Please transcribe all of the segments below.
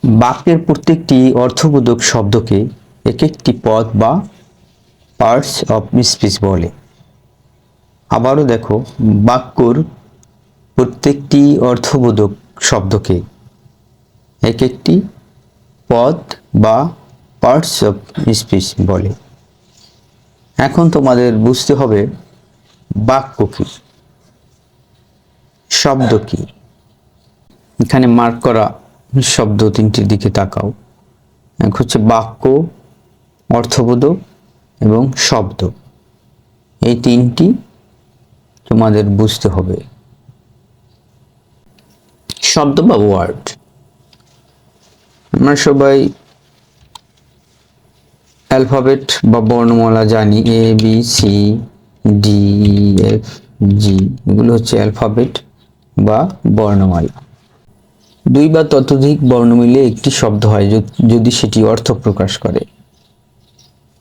বাক্যের প্রত্যেকটি অর্থবোধক শব্দকে এক একটি পদ বা পার্টস অফ স্পিচ বলে। আবারও দেখো, বাক্যর প্রত্যেকটি অর্থবোধক শব্দকে এক একটি পদ বা পার্টস অফ স্পিচ বলে। এখন তোমাদের বুঝতে হবে বাক্য কি, শব্দ কি। এখানে মার্ক করা শব্দ তিনটির দিকে তাকাও। এক হচ্ছে বাক্য, অর্থবোধক এবং শব্দ। এই তিনটি তোমাদের বুঝতে হবে। শব্দ বা ওয়ার্ড, আমরা সবাই অ্যালফাবেট বা বর্ণমালা জানি, A B C D F G, এগুলো হচ্ছে অ্যালফাবেট বা বর্ণমালা। দুই বা ততোধিক বর্ণ মিলে একটি শব্দ হয় যদি সেটি অর্থ প্রকাশ করে।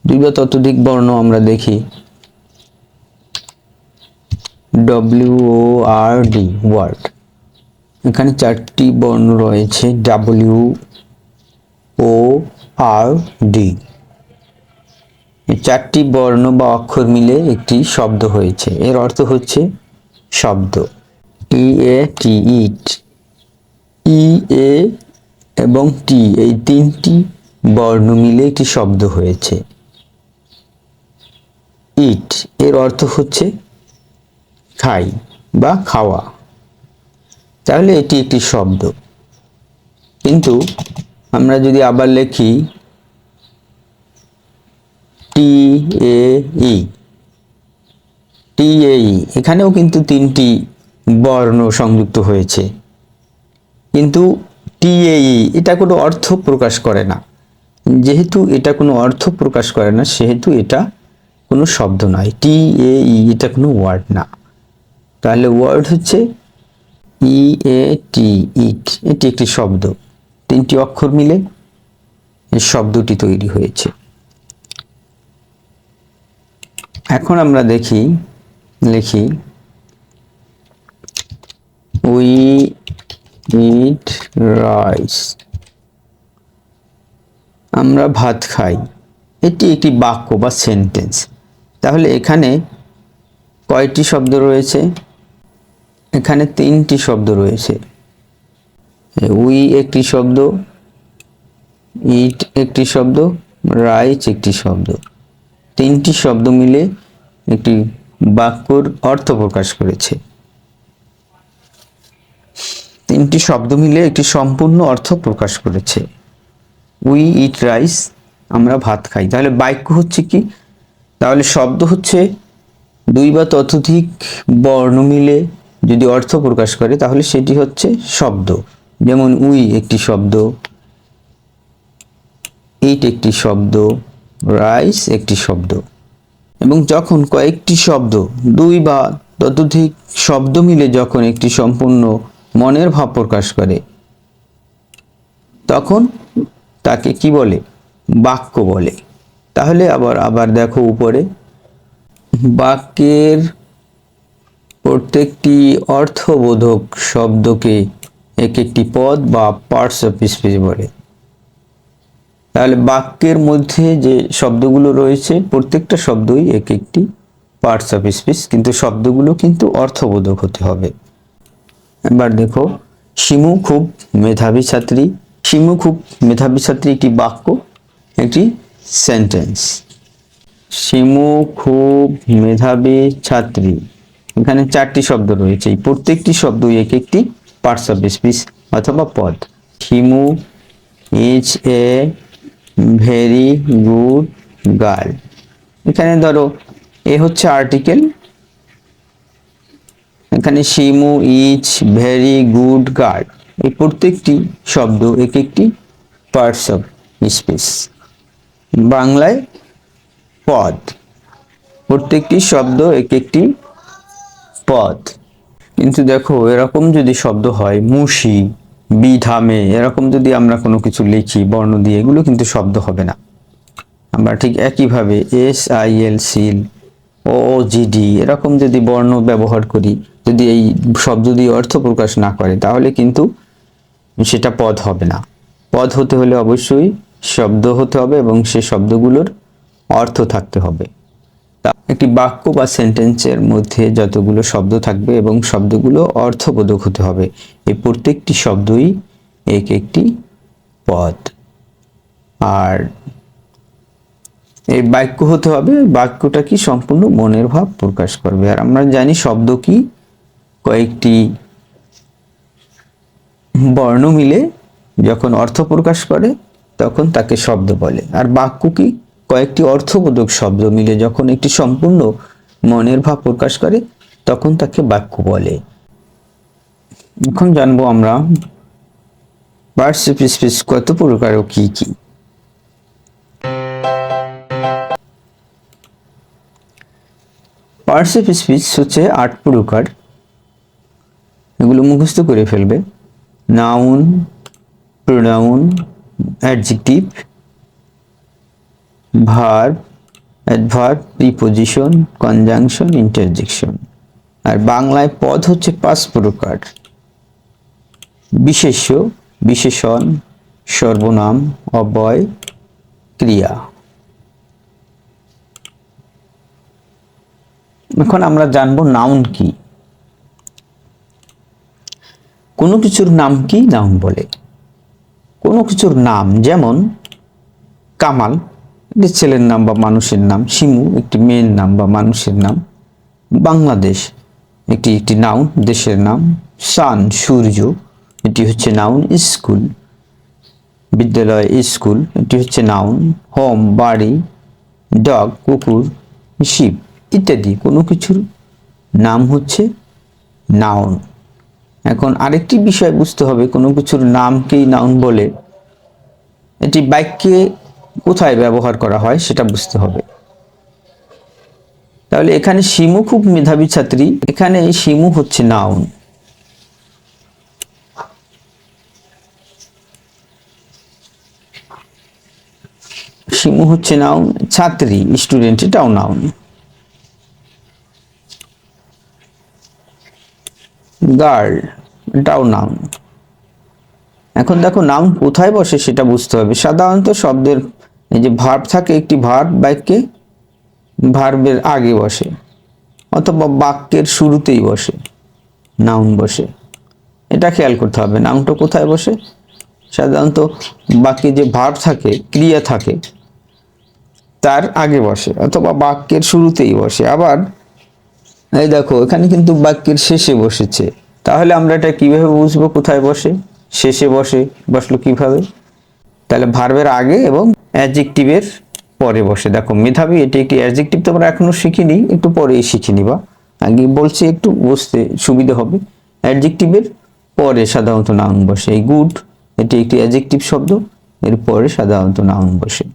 দুই বা ততোধিক বর্ণ আমরা দেখি WORD, ওয়ার্ড। এখানে চারটি বর্ণ রয়েছে, WORD। এই চারটি বর্ণ বা অক্ষর মিলে একটি শব্দ হয়েছে, এর অর্থ হচ্ছে শব্দ। EAT, ইট, EA এবং T, এই তিনটি বর্ণ মিলে একটি শব্দ হয়েছে ইট। এর অর্থ হচ্ছে খাই বা খাওয়া, তাহলে এটি একটি শব্দ। কিন্তু আমরা যদি আবার লিখি TAE, এখানেও কিন্তু তিনটি বর্ণ সংযুক্ত হয়েছে, কিন্তু TAE এটা কোনো অর্থ প্রকাশ করে না। যেহেতু এটা কোনো অর্থ প্রকাশ করে না, সেহেতু এটা কোনো শব্দ নয়। TAE এটা কোনো ওয়ার্ড না। তাহলে ওয়ার্ড হচ্ছে EAT, ইট। এটি একটি শব্দ, তিনটি অক্ষর মিলে এই শব্দটি তৈরি হয়েছে। এখন আমরা লিখি উই ইট রাইস, আমরা ভাত খাই। এটি একটি বাক্য বা সেন্টেন্স। তাহলে এখানে কয়টি শব্দ রয়েছে? এখানে তিনটি শব্দ রয়েছে। উই একটি শব্দ, ইট একটি শব্দ, রাইস একটি শব্দ। তিনটি শব্দ মিলে একটি বাক্যর অর্থ প্রকাশ করেছে। তিনটি শব্দ মিলে একটি সম্পূর্ণ অর্থ প্রকাশ করেছে। উই ইট রাইস, আমরা ভাত খাই। তাহলে বাক্য হচ্ছে কি? তাহলে শব্দ হচ্ছে দুই বা ততোধিক বর্ণ মিলে যদি অর্থ প্রকাশ করে, তাহলে সেটি হচ্ছে শব্দ। যেমন উই একটি শব্দ, ইট একটি শব্দ, রাইস একটি শব্দ। এবং যখন কয়েকটি শব্দ, দুই বা ততোধিক শব্দ মিলে যখন একটি সম্পূর্ণ মনের ভাব প্রকাশ করে, তখন তাকে কি বলে? বাক্য বলে। তাহলে আবার দেখো উপরে, বাক্যের প্রত্যেকটি অর্থবোধক শব্দকে এক একটি পদ বা পার্টস অফ স্পিচ বলে। তাহলে বাক্যের মধ্যে যে শব্দগুলো রয়েছে, প্রত্যেকটা শব্দই এক একটি পার্টস অফ স্পিচ, কিন্তু শব্দগুলো কিন্তু অর্থবোধক হতে হবে। এবার দেখো, শিমু খুব মেধাবী ছাত্রী। শিমু খুব মেধাবী ছাত্রী একটি বাক্য, একটি সেন্টেন্স। শিমু খুব মেধাবী ছাত্রী, এখানে চারটি শব্দ রয়েছে, এই প্রত্যেকটি শব্দই এক একটি পার্টস অফ স্পিচ অথবা পদ। Shimu is a very good girl. এখানে ধরো এ হচ্ছে আর্টিকেল, এখানে Shimu is very good girl, এই প্রত্যেকটি শব্দ এক একটি পার্টস অফ স্পিচ। বাংলায় পদ, প্রত্যেকটি শব্দ এক একটি পদ। কিন্তু দেখো, এরকম যদি শব্দ হয়, মুশি, বিধামে, এরকম যদি আমরা কোনো কিছু লিখি বর্ণ দিয়ে, এগুলো কিন্তু শব্দ হবে না। আমরা ঠিক একইভাবে SIL, সিল, OGD, এরকম যদি বর্ণ ব্যবহার করি, যদি এই শব্দ দিয়ে অর্থ প্রকাশ না করে, তাহলে কিন্তু সেটা পদ হবে না। পদ হতে হলে অবশ্যই শব্দ হতে হবে এবং সে শব্দগুলোর অর্থ থাকতে হবে। একটি বাক্য বা সেন্টেন্সের মধ্যে যতগুলো শব্দ থাকবে এবং শব্দগুলো অর্থবোধক হতে হবে, এই প্রত্যেকটি শব্দই এক একটি পদ। আর এই বাক্য হতে হবে, বাক্যটা কি সম্পূর্ণ মনের ভাব প্রকাশ করবে। আর আমরা জানি শব্দ কি, কয়েকটি বর্ণ মিলে যখন অর্থ প্রকাশ করে তখন তাকে শব্দ বলে। আর বাক্য কি, কয়েকটি অর্থবোধক শব্দ মিলে যখন একটি সম্পূর্ণ মনের ভাব প্রকাশ করে তখন তাকে বাক্য বলে। এখন জানবো আমরা পার্টসিপ স্পিচ কত প্রকার ও কি কি। পার্টসিপ স্পিচ হচ্ছে 8 প্রকার, এগুলো মুখস্থ করে ফেলবে। Noun, pronoun, adjective, verb, adverb, preposition, conjunction, interjection. আর বাংলায় পদ হচ্ছে 5 প্রকার: বিশেষ্য, বিশেষণ, সর্বনাম, অব্যয়, ক্রিয়া। এখন আমরা জানবো নাউন কি। কোনো কিছুর নাম কি নাউন বলে। কোনো কিছুর নাম, যেমন কামাল একটি ছেলের নাম বা মানুষের নাম, শিমু একটি মেয়ের নাম বা মানুষের নাম, বাংলাদেশ একটি নাউন, দেশের নাম, সান সূর্য এটি হচ্ছে নাউন, স্কুল বিদ্যালয়, স্কুল এটি হচ্ছে নাউন, হোম বাড়ি, ডগ কুকুর, শিপ ইত্যাদি কোনো কিছুর নাম হচ্ছে নাউন। এখন আরেকটি বিষয় বুঝতে হবে, কোনো কিছুর নামকেই নাউন বলে, এটি বাক্যে কোথায় ব্যবহার করা হয় সেটা বুঝতে হবে। তাহলে এখানে শিমু খুব মেধাবী ছাত্রী, এখানে শিমু হচ্ছে নাউন। শিমু হচ্ছে নাউন, ছাত্রী স্টুডেন্ট এটাও নাউন, গার্ল এটাও নাউন। এখন দেখো নাউন কোথায় বসে সেটা বুঝতে হবে। সাধারণত শব্দের এই যে ভার্ব থাকে, একটি ভার্ব বাক্যে ভার্বের আগে বসে অথবা বাক্যের শুরুতেই বসে নাউন বসে, এটা খেয়াল করতে হবে। নাউনটা কোথায় বসে? সাধারণত বাক্যে যে ভার্ব থাকে, ক্রিয়া থাকে, তার আগে বসে অথবা বাক্যের শুরুতেই বসে। আবার এই দেখো এখানে কিন্তু বাক্যের শেষে বসেছে, তাহলে আমরা এটা কিভাবে বুঝবো কোথায় বসে? শেষে বসলো কিভাবে? তাহলে ভার্বের আগে এবং অ্যাডজেক্টিভের পরে বসে। দেখো মেধাবী এটি একটি অ্যাডজেক্টিভ, তোমরা এখনো শিখিনি, একটু পরেই শিখে নিবা, আগে বলছি একটু বুঝতে সুবিধা হবে। অ্যাডজেক্টিভের পরে সাধারণত নাউন বসে। এই গুড এটি একটি অ্যাডজেক্টিভ শব্দ, এর পরে সাধারণত নাউন বসে।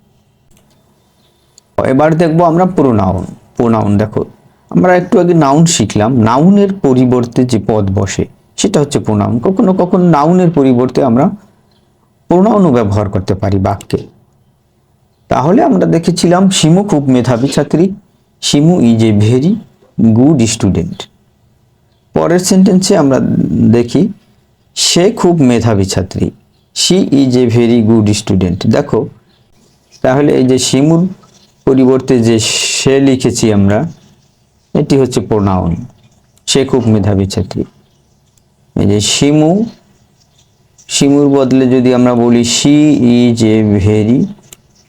এবার দেখবো আমরা প্রোনাউন। প্রোনাউন দেখো আমরা একটু আগে নাউন শিখলাম, নাউনের পরিবর্তে যে পদ বসে সেটা হচ্ছে প্রোনাউন। কখনো কখনো নাউনের পরিবর্তে আমরা প্রোনাউনও ব্যবহার করতে পারি বাক্যে। তাহলে আমরা দেখেছিলাম শিমু খুব মেধাবী ছাত্রী, Shimu is a very good student. পরের সেন্টেন্সে আমরা দেখি সে খুব মেধাবী ছাত্রী, she is a very good student. দেখো তাহলে এই যে শিমুর পরিবর্তে যে সে লিখেছি আমরা, এটি হচ্ছে প্রোনাউন, সে খুব মেধাবী ছাত্রী। এই যে শিমু, শিমুর বদলে যদি আমরা বলি she is a very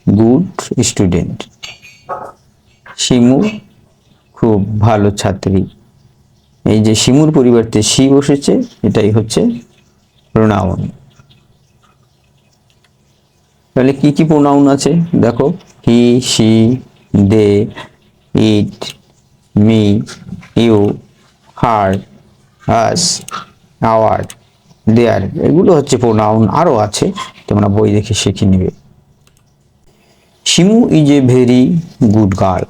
good student, Shimu খুব ভালো ছাত্রী। এই যে শিমুর পরিবর্তে শি বসেছে, এটাই হচ্ছে প্রোনাউন। তাহলে কি কি প্রোনাউন আছে দেখো, he, she, they, it, me, you, her, us, our, their, এগুলো হচ্ছে প্রোনাউন। আরো আছে, তোমরা বই দেখে শিখে নিবে। Shimu is a very good girl.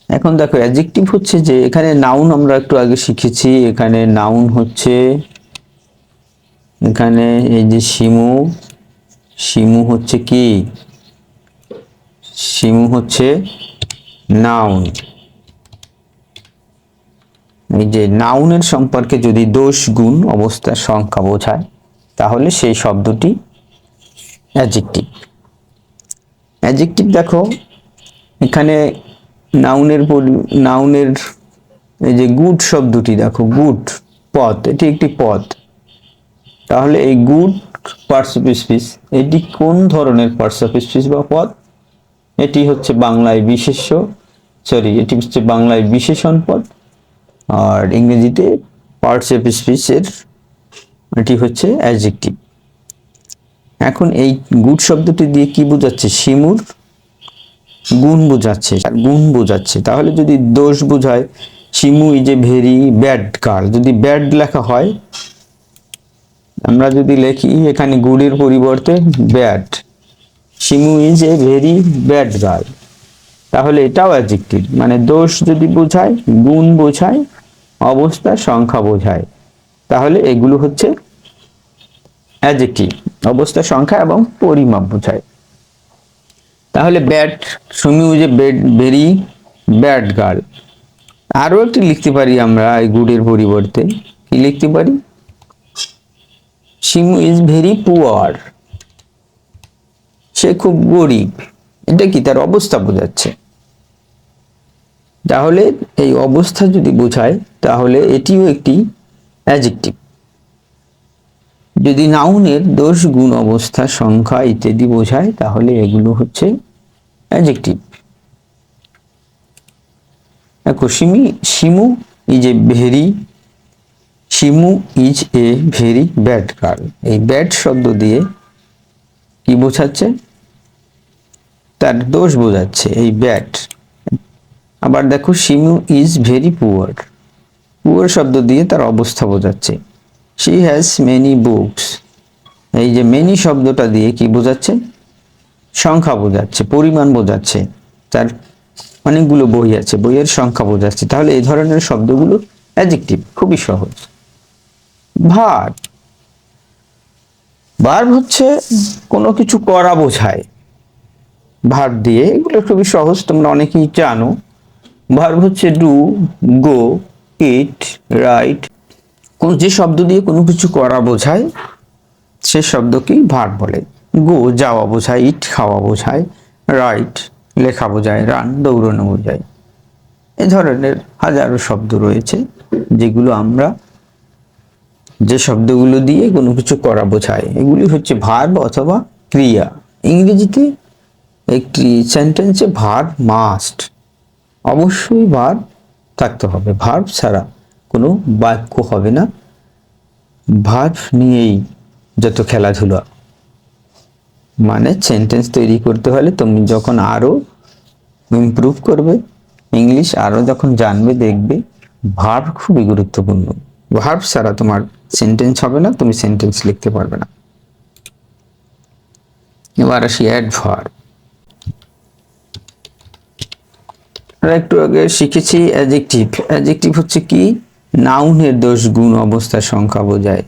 এখন দেখো অ্যাডজেক্টিভ হচ্ছে যে এখানে নাউন আমরা একটু আগে শিখেছি, এখানে নাউন হচ্ছে, এখানে এই যে শিমু, শিমু হচ্ছে কি? শিমু হচ্ছে নাউন। এই যে নাউনের সম্পর্কে যদি দোষ গুণ অবস্থার সংখ্যা বোঝায় তাহলে সেই শব্দটি অ্যাডজেক্টিভ। অ্যাডজেক্টিভ দেখো এখানে নাউনের এই যে গুড শব্দটি দেখো, গুড পদ, এটি একটি পদ। তাহলে এই গুড পার্টস অফ স্পিচ, এটি কোন ধরনের পার্টস অফ স্পিচ বা পদ? এটি হচ্ছে বাংলায় এটি হচ্ছে বাংলায় বিশেষণ পদ, আর ইংরেজিতে পার্টস অফ স্পিচের এটি হচ্ছে অ্যাডজেক্টিভ। এখন এই গুড শব্দটি দিয়ে কি বোঝাচ্ছে? শিমুর গুণ বোঝাচ্ছে। তাহলে যদি দোষ বোঝায়, Shimu is a very bad girl, যদি ব্যাড লেখা হয়, আমরা যদি লিখি এখানে গুডের পরিবর্তে bad, Shimu is a very bad girl, তাহলে এটাও অ্যাডজেক্টিভ। মানে দোষ যদি বোঝায়, গুণ বোঝায়, অবস্থা সংখ্যা বোঝায়, তাহলে এগুলো হচ্ছে অ্যাডজেক্টিভ, অবস্থা সংখ্যা এবং পরিমাপ বোঝায়। তাহলে bad, Shimu is a very bad girl. আরো একটি লিখতে পারি আমরা এই গুডের পরিবর্তে, কি লিখতে পারি? শিমু ইজ ভেরি পুয়ার, সে খুব গরিব। এটা কি? তার অবস্থা বোঝাচ্ছে। তাহলে এই অবস্থা যদি বোঝায় তাহলে এটিও একটি অ্যাডজেক্টিভ। যদি নাউনের দোষ, গুণ, অবস্থা, সংখ্যা ইত্যাদি বোঝায় তাহলে এগুলো হচ্ছে অ্যাডজেক্টিভ। দেখো Shimu is a very bad girl, এই ব্যাড শব্দ দিয়ে কি বোঝাচ্ছে? তার দোষ বোঝাচ্ছে, এই ব্যাড। আবার দেখো শিমু ইজ ভেরি পুয়ার শব্দ দিয়ে তার অবস্থা বোঝাচ্ছে। শি হ্যাজ মেনি বুকস, এই যে মেনি শব্দটা দিয়ে কি বোঝাচ্ছে? সংখ্যা বোঝাচ্ছে, পরিমাণ বোঝাচ্ছে, তার অনেকগুলো বই আছে, বইয়ের সংখ্যা বোঝাচ্ছে। তাহলে এই ধরনের শব্দগুলো অ্যাডজেক্টিভ, খুবই সহজ। ভার্ব হচ্ছে কোনো কিছু করা বোঝায়, ভার্ব দিয়ে, এগুলো খুবই সহজ, তোমরা অনেকেই জানো। ভার্ব হচ্ছে ডু, গো, ইট, রাইট। যে শব্দ দিয়ে কোনো কিছু করা বোঝায় সে শব্দকেই ভার্ব বলে। গো যাওয়া বোঝায়, ইট খাওয়া বোঝায়, রাইট লেখা বোঝায়, রান দৌড়ানো বোঝায়। এ ধরনের হাজারো শব্দ রয়েছে যেগুলো যে শব্দগুলো দিয়ে কোনো কিছু করা বোঝায়, এগুলি হচ্ছে ভার্ব অথবা ক্রিয়া। ইংরেজিতে একটি সেন্টেন্সে ভার্ব মাস্ট, অবশ্যই ভার্ব থাকতে হবে, ভার্ব ছাড়া কোনো বাক্য হবে না। ভার্ব নিয়েই যত খেলাধুলা, মানে সেন্টেন্স তৈরি করতে হলে তুমি যখন আরো ইমপ্রুভ করবে ইংলিশ, আরো যখন জানবে, দেখবে ভার্ব খুবই গুরুত্বপূর্ণ। ভার্ব ছাড়া তোমার সেন্টেন্স হবে না, তুমি সেন্টেন্স লিখতে পারবে না। এবার আসি অ্যাডভার্ব। আমরা একটু আগে শিখেছি অ্যাডজেক্টিভ। অ্যাডজেক্টিভ হচ্ছে কি? নাউনের দোষ, গুণ, অবস্থা, সংখ্যা বোঝায়।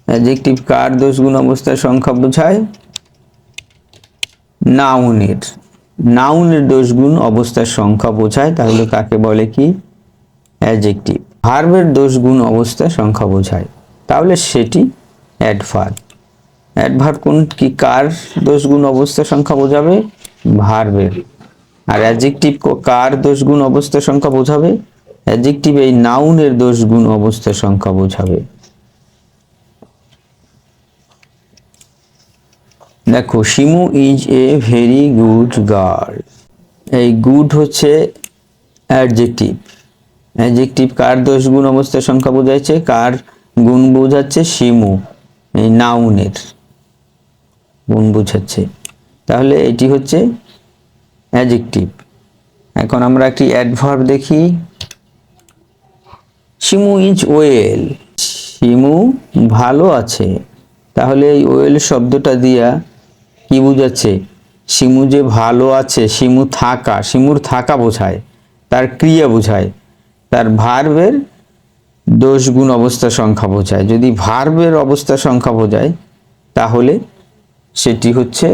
অ্যাডজেক্টিভ কার দোষ, গুণ, অবস্থা, সংখ্যা বোঝায়? নাউনের দোষ, গুণ, অবস্থা, সংখ্যা বোঝায়। তাহলে কাকে বলে কি? অ্যাডজেক্টিভ। ভার্বের দোষ, গুণ, অবস্থা, সংখ্যা বোঝায়, তাহলে সেটি অ্যাডভার্ব। অ্যাডভার্ব কার দোষ, গুণ, অবস্থা, সংখ্যা বোঝাবে? ভার্বের। আর অ্যাডজেক্টিভ কার দোষ, গুণ, অবস্থা, সংখ্যা বোঝাবে? অ্যাডজেক্টিভ এই নাউনের দোষ, গুণ, অবস্থা, সংখ্যা বোঝাবে। দেখো Shimu is a very good girl, এই গুড হচ্ছে অ্যাডজেক্টিভ। অ্যাডজেক্টিভ কার দোষ, গুণ, অবস্থা, সংখ্যা বোঝাচ্ছে? কার গুণ বোঝাচ্ছে? শিমু, এই নাউনের গুণ বোঝাচ্ছে, তাহলে এটি হচ্ছে অ্যাডজেক্টিভ। এখন আমরা একটি অ্যাডভার্ব দেখি। শিমু ইজ ওয়েল, শিমু ভালো আছে। তাহলে এই ওয়েল শব্দটা দিয়া কি বোঝাচ্ছে? শিমু যে ভালো আছে, শিমুর থাকা বোঝায়, তার ক্রিয়া বোঝায়, তার ভার্বের দোষ, গুণ, অবস্থা, সংখ্যা বোঝায়। যদি ভার্বের অবস্থা সংখ্যা বোঝায় তাহলে সেটি হচ্ছে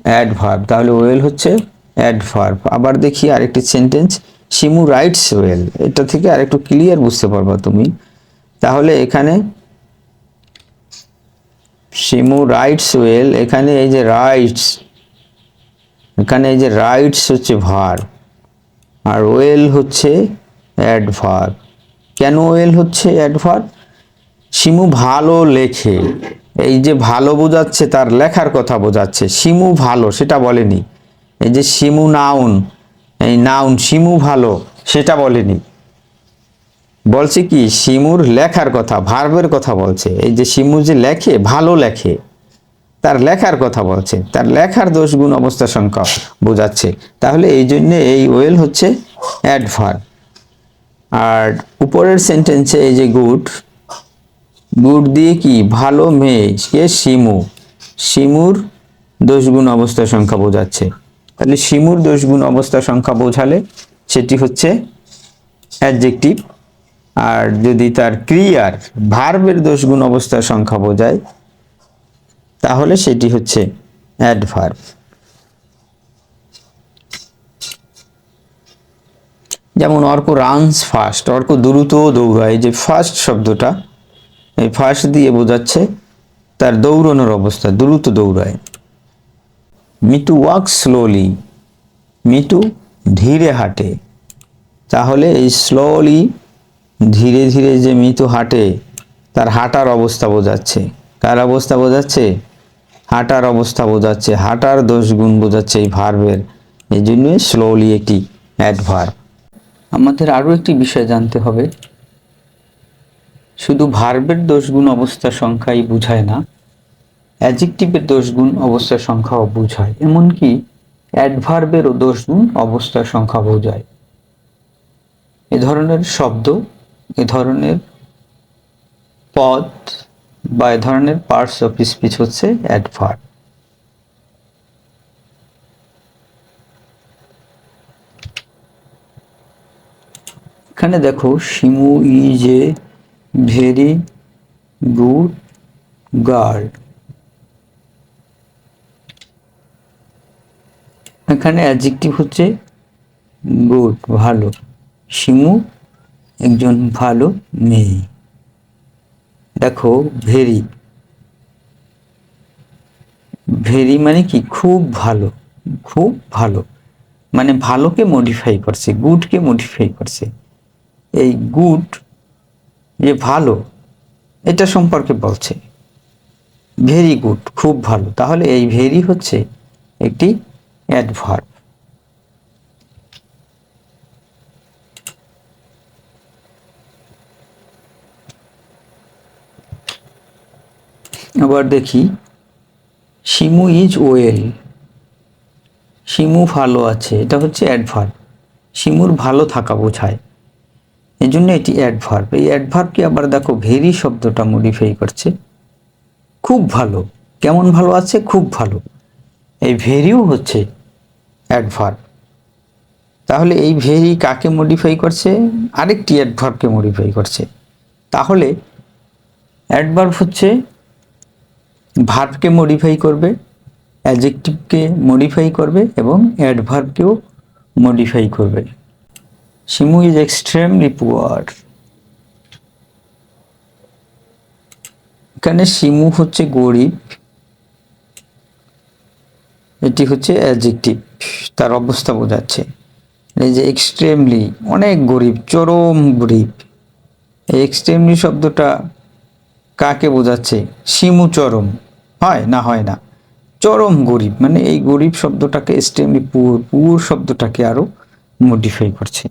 অ্যাডভার্ব, তাহলে ওয়েল হচ্ছে অ্যাডভার্ব। আবার দেখি আরেকটি সেন্টেন্স, শিমু রাইটস ওয়েল। এটা থেকে আরেকটু ক্লিয়ার বুঝতে পারবা তুমি। তাহলে এখানে শিমু রাইটস ওয়েল, এখানে এই যে রাইটস, এখানে এই যে রাইটস হচ্ছে ভার্ব আর ওয়েল হচ্ছে অ্যাডভার্ব। কেন ওয়েল হচ্ছে অ্যাডভার্ব? শিমু ভালো লেখে, এই যে ভালো বোঝাচ্ছে তার লেখার কথা বোঝাচ্ছে। শিমু ভালো সেটা বলেনি। এই যে শিমু নাউন, এই নাউন শিমু ভালো সেটা বলেনি, বলছে কি শিমুর লেখার কথা, ভার্বের কথা বলছে। এই যে শিমু যে লেখে, ভালো লেখে, তার লেখার কথা বলছে, তার লেখার দোষ গুণ অবস্থা সংখ্যা বোঝাচ্ছে। তাহলে এই জন্য এই ওয়েল হচ্ছে অ্যাডভার্ব। আর উপরের সেন্টেন্সে এই যে গুড, গুড দিয়ে কি ভালো মেয়ে কে শিমু, শিমুর দোষ গুণ অবস্থা সংখ্যা বোঝাচ্ছে। তাহলে শিমুর দোষ গুণ অবস্থা সংখ্যা বোঝালে সেটি হচ্ছে অ্যাডজেক্টিভ। আর যদি তার ক্রিয়ার ভার্বের দোষ গুণ অবস্থার সংখ্যা বোঝায় তাহলে সেটি হচ্ছে অ্যাডভার্ব। যেমন অর্ক রানস ফাস্ট, অর্ক দ্রুত দৌড়ায়, যে ফাস্ট শব্দটা এই ফাস্ট দিয়ে বোঝাচ্ছে তার দৌড়ানোর অবস্থা, দ্রুত দৌড়ায়। মিটু ওয়াক স্লোলি, মিটু ধীরে হাঁটে। তাহলে এই স্লোলি ধীরে ধীরে যে মিটু হাঁটে তার হাঁটার অবস্থা বোঝাচ্ছে। কার অবস্থা বোঝাচ্ছে? হাঁটার অবস্থা বোঝাচ্ছে, হাঁটার দোষ গুণ বোঝাচ্ছে এই ভার্বের। এই জন্য স্লোলি একটি অ্যাডভার্ব। আমাদের আরও একটি বিষয় জানতে হবে, শুধু ভার্বের দোষ গুণ অবস্থার সংখ্যাই বোঝায় না, অ্যাডজেক্টিভের দোষ গুণ অবস্থার সংখ্যাও বোঝায়। এমনকি অ্যাডভার্বেরও দোষ গুণ অবস্থার সংখ্যা বোঝায়। এ ধরনের শব্দ, এ ধরনের পদ বা এ ধরনের পার্টস অফ স্পিচ হচ্ছে অ্যাডভার্ব। এখানে দেখো Shimu is a very good girl. এখানে অ্যাডজেক্টিভ হচ্ছে গুড, ভালো। শিমু একজন ভালো মেয়ে। দেখো ভেরি, ভেরি মানে কি খুব ভালো, খুব ভালো মানে ভালোকে মডিফাই করছে, গুডকে মডিফাই করছে। এই গুড যে ভালো এটা সম্পর্কে বলছে, ভেরি গুড খুব ভালো। তাহলে এই ভেরি হচ্ছে একটি অ্যাডভার্ব। আবার দেখি শিমু ইজ ওয়েল, শিমু ভালো আছে, এটা হচ্ছে অ্যাডভার্ব। শিমুর ভালো থাকা বোঝায়, এই জন্য এটি অ্যাডভার্ব। এই অ্যাডভার্বকে আবার দেখো ভেরি শব্দটা মডিফাই করছে, খুব ভালো। কেমন ভালো আছে? খুব ভালো। এই ভেরিও হচ্ছে অ্যাডভার্ব। তাহলে এই ভেরি কাকে মডিফাই করছে? আরেকটি অ্যাডভার্বকে মডিফাই করছে। তাহলে অ্যাডভার্ব হচ্ছে ভার্বকে মডিফাই করবে, অ্যাডজেক্টিভকে মডিফাই করবে এবং অ্যাডভার্বকেও মডিফাই করবে। Shimu is extremely poor. এখানে শিমু হচ্ছে গরিব, এটি হচ্ছে অ্যাডজেক্টিভ, তার অবস্থা বোঝাচ্ছে। এই যে এক্সট্রিমলি অনেক গরিব, চরম গরিব। এই এক্সট্রিমলি শব্দটা কাকে বোঝাচ্ছে? শিমু চরম হয় না? হয় না, চরম গরিব মানে এই গরিব শব্দটাকে এক্সট্রিমলি পুয়ার, পুয়ার শব্দটাকে আরো মডিফাই করছে,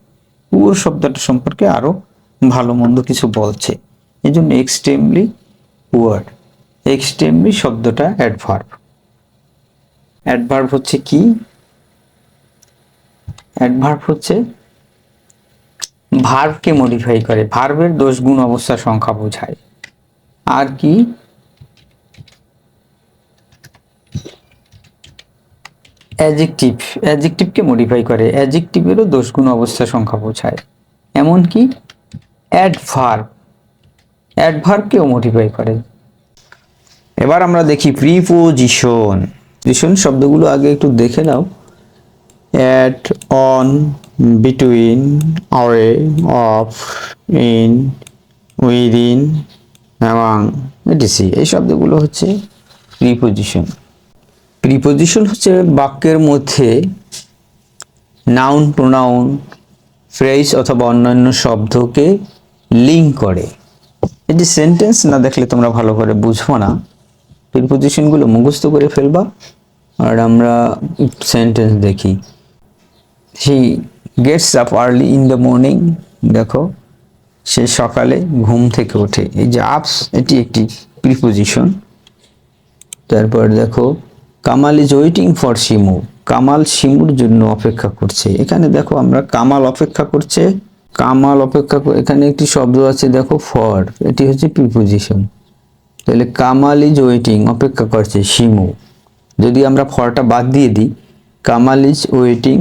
পুয়ার শব্দটা সম্পর্কে আরো ভালো মন্দ কিছু বলছে। এই জন্য এক্সট্রিমলি পুয়ার, এক্সট্রিমলি শব্দটা অ্যাডভার্ব। অ্যাডভার্ব হচ্ছে কি? অ্যাডভার্ব হচ্ছে ভার্বকে মডিফাই করে, ভার্বের দোষ গুণ অবস্থার সংখ্যা বোঝায়। আর কি? অ্যাডজেক্টিভ, অ্যাডজেক্টিভকে মডিফাই করে, অ্যাডজেক্টিভেরও দোষ গুণ অবস্থার সংখ্যা বোঝায়। এমনকি অ্যাডভার্ব, অ্যাডভার্বকেও মডিফাই করে। এবার আমরা দেখি প্রিপোজিশন। প্রিপোজিশন শব্দগুলো আগে একটু দেখে নাও। At, on, between, away, off, in, within এবং ইটিসি। এই শব্দগুলো হচ্ছে প্রিপোজিশন। প্রিপোজিশন হচ্ছে বাক্যের মধ্যে নাউন, প্রোনাউন, ফ্রেজ অথবা অন্যান্য শব্দকে লিঙ্ক করে। এটি সেন্টেন্স না দেখলে তোমরা ভালো করে বুঝবো না। প্রিপোজিশনগুলো মুখস্থ করে ফেলবা, আর আমরা সেন্টেন্স দেখি। হি gets up early in the morning, দেখো সে সকালে ঘুম থেকে ওঠে। এই যে আপস, এটি একটি প্রিপোজিশন। তারপর দেখো Kamal is waiting for Shimu, Kamal শিমুর জন্য অপেক্ষা করছে। এখানে দেখো আমরা কামাল অপেক্ষা করছে, কামাল অপেক্ষা, এখানে একটি শব্দ আছে দেখো ফর, এটি হচ্ছে প্রিপোজিশন। তাহলে কামাল ইজ ওয়েটিং, অপেক্ষা করছে শিমু। যদি আমরা ফরটা বাদ দিয়ে দিই, কামাল ইজ ওয়েটিং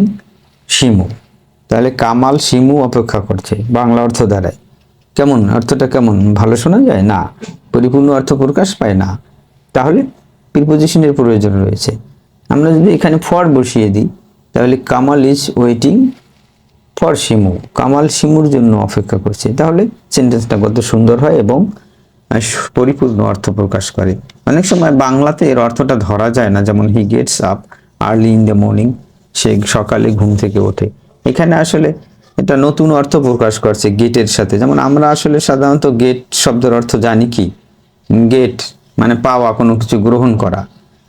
শিমু, তাহলে কামাল শিমু অপেক্ষা করছে বাংলা অর্থ দাঁড়ায়। কেমন অর্থটা, কেমন ভালো শোনা যায় না? পরিপূর্ণ অর্থ প্রকাশ পায় না। তাহলে প্রিপোজিশনের প্রয়োজন রয়েছে। আমরা যদি এখানে ফর বসিয়ে দিই, তাহলে Kamal is waiting for Shimu, Kamal শিমুর জন্য অপেক্ষা করছে। তাহলে সেন্টেন্সটা কত সুন্দর হয় এবং পরিপূর্ণ অর্থ প্রকাশ করে। অনেক সময় বাংলাতে এর অর্থটা ধরা যায় না, যেমন he gets up early in the morning, সে সকালে ঘুম থেকে ওঠে। এখানে আসলে এটা নতুন অর্থ প্রকাশ করছে গেটের সাথে। যেমন আমরা আসলে সাধারণত গেট শব্দের অর্থ জানি কি, গেট মানে পাওয়া, কোনো কিছু গ্রহণ করা।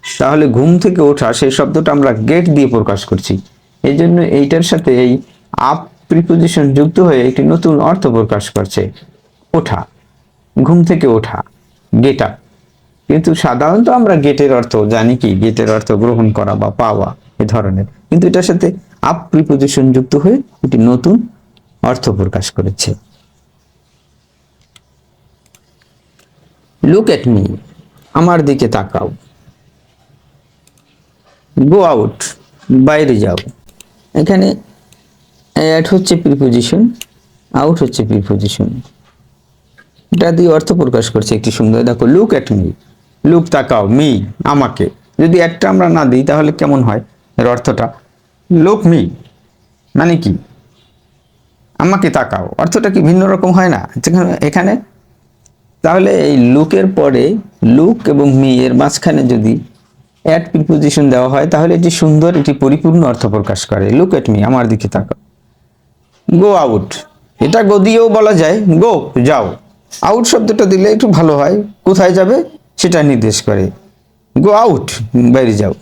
তাহলে ঘুম থেকে ওঠা, সেই শব্দটা আমরা গেট দিয়ে প্রকাশ করছি। এই জন্য এইটার সাথে এই আপ প্রিপোজিশন যুক্ত হয়ে একটি নতুন অর্থ প্রকাশ করছে, ওঠা, ঘুম থেকে ওঠা, গেট আপ। কিন্তু সাধারণত আমরা গেটের অর্থ জানি কি, গেটের অর্থ গ্রহণ করা বা পাওয়া, এ ধরনের। কিন্তু এটার সাথে আপ প্রিপোজিশন যুক্ত হয়ে একটি নতুন অর্থ প্রকাশ করেছে। লুক এট মি, আমার দিকে তাকাও। গো আউট, বাইরে যাও। এখানে অ্যাট হচ্ছে প্রিপোজিশন, আউট হচ্ছে প্রিপোজিশন। এটা দিয়ে অর্থ প্রকাশ করছে একটি সুন্দর। দেখো লুক এট মি, লুক তাকাও, মি আমাকে। যদি একটা আমরা না দিই তাহলে কেমন হয় এর অর্থটা? লুক মি মানে কি, আমাকে তাকাও, অর্থটা কি ভিন্ন রকম হয় না এখানে? তাহলে এই লুকের পরে লুক এবং মি এর মাঝখানে যদি অ্যাট প্রিপোজিশন দেওয়া হয়, তাহলে এটি সুন্দর, এটি পরিপূর্ণ অর্থ প্রকাশ করে। লুক এট মি, আমার দিকে তাকাও। গো আউট, এটা গো দিয়েও বলা যায়, গো যাও। আউট শব্দটা দিলে একটু ভালো হয়, কোথায় যাবে সেটা নির্দেশ করে। গো আউট, বাইরে যাও।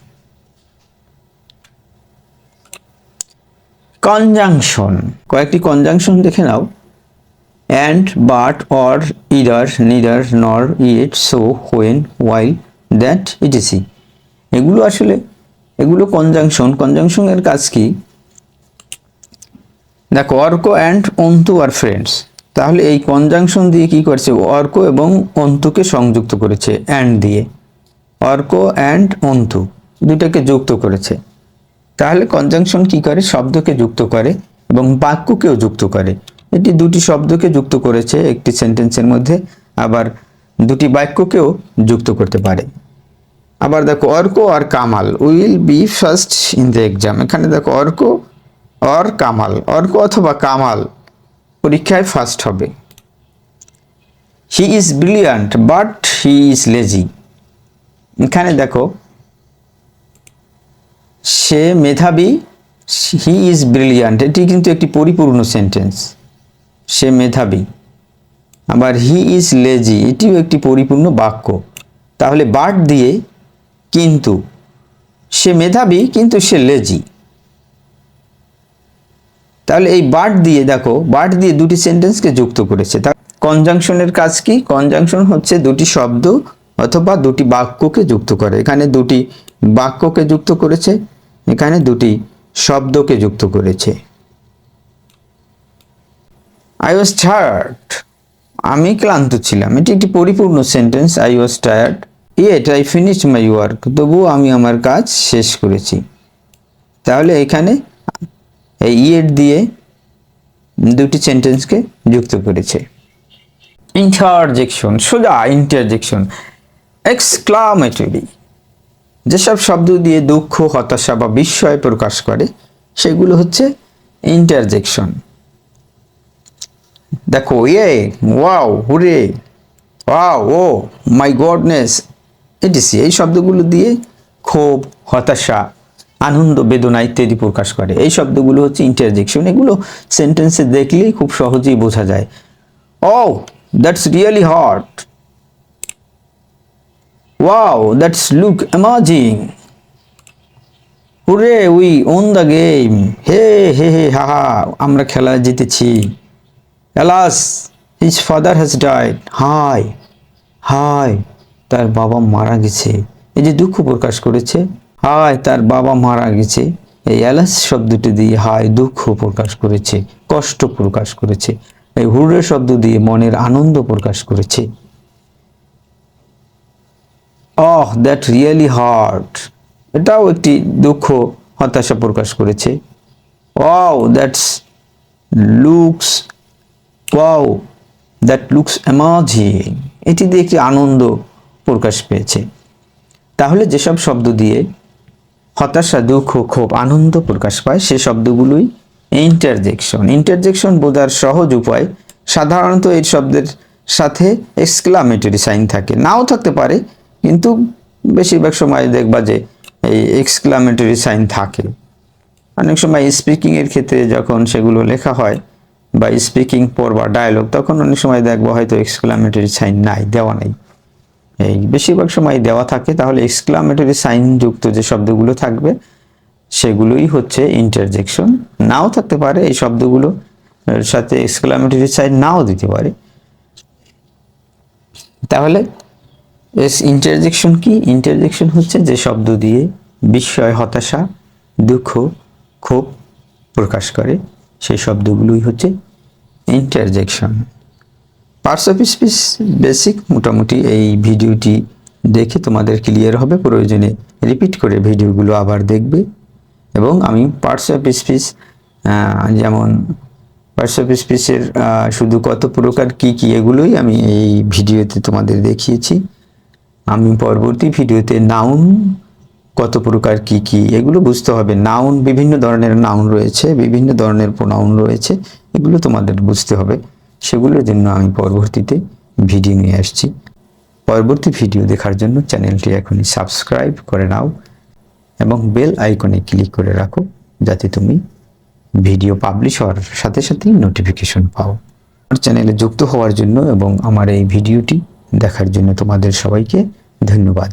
কনজাংশন, কয়েকটি কনজাংশন দেখে নাও। And, but, or, either, neither, nor, yet, so, when, while, that, ETC. এগুলো কনজাংশন। কনজাংশনের কাজ কি? দেখো অর্ক অ্যান্ড অন্তু আর ফ্রেন্ডস। তাহলে এই কনজাংশন দিয়ে কি করছে? অর্ক এবং অন্তুকে সংযুক্ত করেছে অ্যান্ড দিয়ে। অর্ক অ্যান্ড অন্তু দুটাকে যুক্ত করেছে। তাহলে কনজাংশন কি করে? শব্দকে যুক্ত করে এবং বাক্যকেও যুক্ত করে। এটি দুটি শব্দকে যুক্ত করেছে একটি সেন্টেন্সের মধ্যে, আবার দুটি বাক্যকেও যুক্ত করতে পারে। আবার দেখো অর্ক আর Kamal, will be first in the exam. এখানে দেখো অর্ক অর কামাল, অর্ক অথবা কামাল পরীক্ষায় ফার্স্ট হবে। He is brilliant but he is lazy. এখানে দেখো সে মেধাবী, হি ইজ ব্রিলিয়ান্ট, এটি কিন্তু একটি পরিপূর্ণ সেন্টেন্স। সে মেধাবী। আবার হি ইজ লেজি, এটিও একটি পরিপূর্ণ বাক্য। তাহলে বাট দিয়ে কিন্তু, সে মেধাবী কিন্তু সে লেজি। তাহলে এই বাট দিয়ে দেখো, বাট দিয়ে দুটি সেন্টেন্সকে যুক্ত করেছে। তা কনজাংশনের কাজ কি? কনজাংশন হচ্ছে দুটি শব্দ অথবা দুটি বাক্যকে যুক্ত করে। এখানে দুটি বাক্যকে যুক্ত করেছে, এখানে দুটি শব্দকে যুক্ত করেছে। আই ওয়াজ টায়ার্ড, আমি ক্লান্ত ছিলাম, এটি একটি পরিপূর্ণ sentence. I was tired yet I finished my work, তবুও আমি আমার কাজ শেষ করেছি। তাহলে এখানে এই ইয়েট দিয়ে দুটি সেন্টেন্সকে যুক্ত করেছে। ইন্টারজেকশন, সোজা ইন্টারজেকশন। এক্সক্লামেটরি, যেসব শব্দ দিয়ে দুঃখ, হতাশা বা বিস্ময় প্রকাশ করে সেগুলো হচ্ছে ইন্টারজেকশন। দেখো yeah, wow, hurray, wow, oh my goodness, ETC এই শব্দগুলো দিয়ে ক্ষোভ, হতাশা, আনন্দ, বেদনা ইত্যাদি প্রকাশ করে। এই শব্দগুলো হচ্ছে ইন্টারজেকশন। এগুলো সেন্টেন্সে দেখলেই খুব সহজেই বোঝা যায়। Oh that's really hot, wow that's look amazing, hurray we won the game, hey hey hey ha ha, আমরা খেলা জিতেছি। Alas his father has died, হায় হায় তার বাবা মারা গেছে। এই যে দুঃখ প্রকাশ করেছে, হায় তার বাবা মারা গেছে, এই অ্যালাস শব্দটি দিয়ে হায় দুঃখ প্রকাশ করেছে, কষ্ট প্রকাশ করেছে। এই হুররে শব্দ দিয়ে মনের আনন্দ প্রকাশ করেছে। অহ দ্যাট রিয়েলি হার্ট, এটাও একটি দুঃখ, হতাশা প্রকাশ করেছে। Wow that's looks, wow that looks amazing, এটি দিয়ে একটি আনন্দ প্রকাশ পেয়েছে। তাহলে যেসব শব্দ দিয়ে হতাশা, দুঃখ, ক্ষোভ, আনন্দ প্রকাশ পায় সে শব্দগুলোই ইন্টারজেকশন। ইন্টারজেকশন বোঝার সহজ উপায়, সাধারণত এই শব্দের সাথে এক্সক্লামেটরি সাইন থাকে, নাও থাকতে পারে, কিন্তু বেশিরভাগ সময় দেখবা যে এই এক্সক্লামেটরি সাইন থাকে। অনেক সময় স্পিকিংয়ের ক্ষেত্রে যখন সেগুলো লেখা হয় বা স্পিকিং পড়বা ডায়লগ, তখন অনেক সময় দেখবো হয়তো এক্সক্লামেটরি সাইন নাই, দেওয়া নেই, এই বেশিরভাগ সময় দেওয়া থাকে। তাহলে এক্সক্লামেটরি সাইন যুক্ত যে শব্দগুলো থাকবে সেগুলোই হচ্ছে ইন্টারজেকশন। নাও থাকতে পারে, এই শব্দগুলো সাথে এক্সক্লামেটরি সাইন নাও দিতে পারে। তাহলে ইন্টারজেকশন কি? ইন্টারজেকশন হচ্ছে যে শব্দ দিয়ে বিস্ময়, হতাশা, দুঃখ, ক্ষোভ প্রকাশ করে সেই শব্দগুলোই হচ্ছে interjection. Parts of speech basic মোটামুটি এই ভিডিওটি দেখে তোমাদের ক্লিয়ার হবে। প্রয়োজনে রিপিট করে ভিডিওগুলো আবার দেখবে। এবং আমি পার্টস অফ স্পিচ, যেমন পার্টস অফ স্পিচের শুধু কত প্রকার কি কি, এগুলোই আমি এই ভিডিওতে তোমাদের দেখিয়েছি। আমি পরবর্তী ভিডিওতে নাউন কত প্রকার কি কি এগুলো বুঝতে হবে। নাউন, বিভিন্ন ধরনের নাউন রয়েছে, বিভিন্ন ধরনের প্রোনাউন রয়েছে, এগুলো তোমাদের বুঝতে হবে। সেগুলোর জন্য আমি পরবর্তীতে ভিডিও নিয়ে আসছি। পরবর্তী ভিডিও দেখার জন্য চ্যানেলটি এখনই সাবস্ক্রাইব করে নাও এবং বেল আইকনে ক্লিক করে রাখো, যাতে তুমি ভিডিও পাবলিশ হওয়ার সাথে সাথেই নোটিফিকেশন পাও। আমার চ্যানেলে যুক্ত হওয়ার জন্য এবং আমার এই ভিডিওটি দেখার জন্য তোমাদের সবাইকে ধন্যবাদ।